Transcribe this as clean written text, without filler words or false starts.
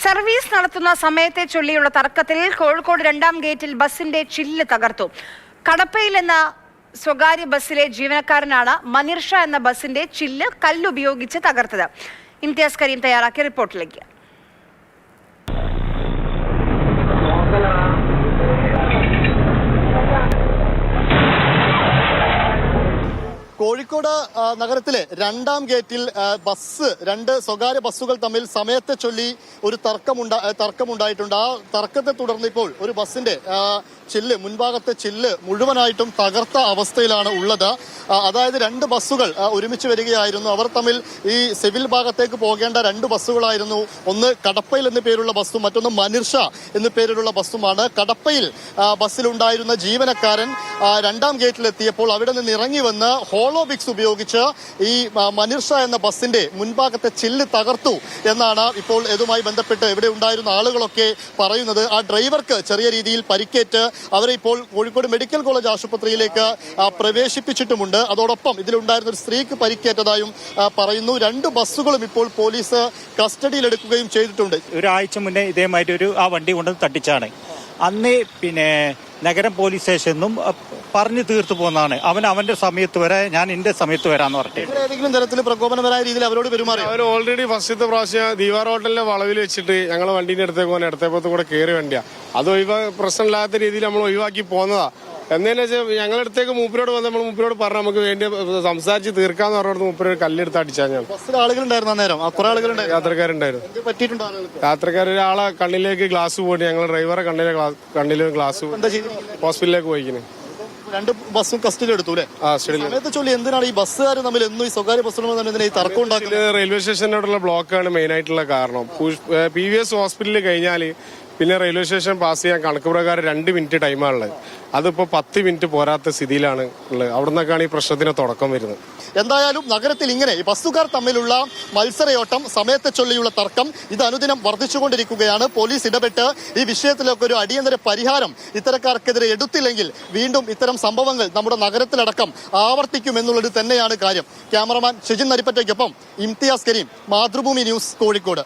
Service നടത്തുന്ന സമയത്തെ ചൊല്ലിയുള്ള തർക്കത്തിൽ കോഴിക്കോട് 2ാം ഗേറ്റിൽ ബസിന്റെ ചില്ല് തകർത്തു. കടപ്പയിൽ എന്ന സ്വകാര്യ ബസ്സിലെ ജീവനക്കാരനാണ് മനിർഷ എന്ന ബസിന്റെ ചില്ല് കല്ലുപയോഗിച്ച് തകർത്തത്. ഇംതിയാസ് കരീം തയ്യാറാക്കിയ റിപ്പോർട്ടിലേക്ക്. കോഴിക്കോട് നഗരത്തിലെ 2ാം ഗേറ്റിൽ രണ്ട് സ്വകാര്യ ബസ്സുകൾ തമ്മിൽ സമയത്തെ ചൊല്ലി ഒരു തർക്കമുണ്ടായിട്ടുണ്ട്. ആ തർക്കത്തെ തുടർന്ന് ഇപ്പോൾ ഒരു ബസ്സിന്റെ മുൻഭാഗത്തെ ചില്ല് മുഴുവനായിട്ടും തകർത്ത അവസ്ഥയിലാണ് ഉള്ളത്. അതായത് 2 ബസ്സുകൾ ഒരുമിച്ച് വരികയായിരുന്നു. അവർ തമ്മിൽ ഈ സിവിൽ ഭാഗത്തേക്ക് പോകേണ്ട 2 ബസ്സുകളായിരുന്നു. ഒന്ന് കടപ്പയിൽ എന്നു പേരുള്ള ബസ്സും മറ്റൊന്ന് മനിർഷ എന്നു പേരിലുള്ള ബസ്സുമാണ്. കടപ്പയിൽ ബസ്സിലുണ്ടായിരുന്ന ജീവനക്കാരൻ 2ാം ഗേറ്റിലെത്തിയപ്പോൾ അവിടെ നിന്ന് ഇറങ്ങി വന്ന് ഹോളോബിക്സ് ഉപയോഗിച്ച് ഈ മനിർഷ എന്ന ബസ്സിന്റെ മുൻഭാഗത്തെ ചില്ല് തകർത്തു എന്നാണ് ഇപ്പോൾ ഇതുമായി ബന്ധപ്പെട്ട് ഇവിടെ ഉണ്ടായിരുന്ന ആളുകളൊക്കെ പറയുന്നത്. ആ ഡ്രൈവർക്ക് ചെറിയ രീതിയിൽ പരിക്കേറ്റ് അവരെ ഇപ്പോൾ കോഴിക്കോട് മെഡിക്കൽ കോളേജ് ആശുപത്രിയിലേക്ക് പ്രവേശിപ്പിച്ചിട്ടുമുണ്ട്. അതോടൊപ്പം ഇതിലുണ്ടായിരുന്ന ഒരു സ്ത്രീക്ക് പരിക്കേറ്റതായും പറയുന്നു. 2 ബസ്സുകളും ഇപ്പോൾ പോലീസ് കസ്റ്റഡിയിലെടുക്കുകയും ചെയ്തിട്ടുണ്ട്. ഒരാഴ്ച മുന്നേ ഇതേമാതിരി ആ വണ്ടി കൊണ്ട് തട്ടിച്ചാണ്. അന്ന് നഗരം പോലീസ് സ്റ്റേഷനും പറഞ്ഞു തീർത്തു പോകുന്നതാണ്. അവന്റെ സമയത്ത് വരെ ഞാൻ എന്റെ സമയത്ത് വരാന്ന് പറഞ്ഞു. ഏതെങ്കിലും തരത്തിൽ പ്രകോപനപരമായ രീതിയിൽ അവരോട് പെരുമാറി. അവർ ഓൾറെഡി ഫസ്റ്റത്തെ പ്രാവശ്യം ദീവാർ ഹോട്ടലിലെ വളവിൽ വെച്ചിട്ട് ഞങ്ങൾ വണ്ടീന്റെ അടുത്തേക്ക് പോകാൻ ഇടത്തേപ്പുറത്ത് കൂടെ കയറി വണ്ടിയാ. അത് പ്രശ്നമില്ലാത്ത രീതിയിൽ നമ്മൾ ഒഴിവാക്കി പോന്നതാ. എന്നേന്ന് വെച്ചാൽ ഞങ്ങളുടെ അടുത്തേക്ക് മൂപ്പരോട് വന്ന് നമ്മൾ മൂപ്പരോട് പറഞ്ഞു നമുക്ക് വേണ്ടി സംസാരിച്ച് തീർക്കാന്ന് പറഞ്ഞത് മൂപ്പര് കല്ലെടുത്ത് അടിച്ചാൽ ഞാൻ. യാത്രക്കാരുണ്ടായിരുന്നു. യാത്രക്കാരൊരാളെ കണ്ണിലേക്ക് ഗ്ലാസ് പോയിട്ട് ഞങ്ങൾ ഡ്രൈവറെ കണ്ണിലേക്ക് ഗ്ലാസ് ഹോസ്പിറ്റലിലേക്ക് പോയിക്കുന്നത്. 2 ബസ്സും കസ്റ്റഡിയിൽ എടുത്തു അല്ലേ? സമയത്തെ ചൊല്ലി എന്തിനാണ് ഈ ബസ്സുകാർ തമ്മിൽ എന്നും ഈ സ്വകാര്യ ബസ്സുകൾ ഈ തർക്കം ഉണ്ടാക്കുന്നത്? റെയിൽവേ സ്റ്റേഷനോടുള്ള ബ്ലോക്കാണ് മെയിൻ ആയിട്ടുള്ള കാരണം. PVS ഹോസ്പിറ്റലിൽ കഴിഞ്ഞാൽ പിന്നെ റെയിൽവേ സ്റ്റേഷൻ പാസ് ചെയ്യാൻ കണക്ക് പ്രകാരം 2 മിനിറ്റ് ടൈമാണുള്ളത്. അതിപ്പോ 10 മിനിറ്റ് പോരാത്ത സ്ഥിതിയിലാണ് ഉള്ളത്. അവിടെ നിന്നൊക്കെയാണ് ഈ പ്രശ്നത്തിന് തുടക്കം വരുന്നത്. എന്തായാലും നഗരത്തിൽ ഇങ്ങനെ ഈ ബസ്സുകാർ തമ്മിലുള്ള മത്സരയോട്ടം, സമയത്തെ ചൊല്ലിയുള്ള തർക്കം ഇത് അനുദിനം വർദ്ധിച്ചുകൊണ്ടിരിക്കുകയാണ്. പോലീസ് ഇടപെട്ട് ഈ വിഷയത്തിലൊക്കെ ഒരു അടിയന്തര പരിഹാരം ഇത്തരക്കാർക്കെതിരെ എടുത്തില്ലെങ്കിൽ വീണ്ടും ഇത്തരം സംഭവങ്ങൾ നമ്മുടെ നഗരത്തിലടക്കം ആവർത്തിക്കുമെന്നുള്ളത് തന്നെയാണ് കാര്യം. ക്യാമറമാൻ ഷെജിൻ നരിപ്പറ്റയ്ക്കൊപ്പം ഇംതിയാസ് കരീം, മാതൃഭൂമി ന്യൂസ്, കോഴിക്കോട്.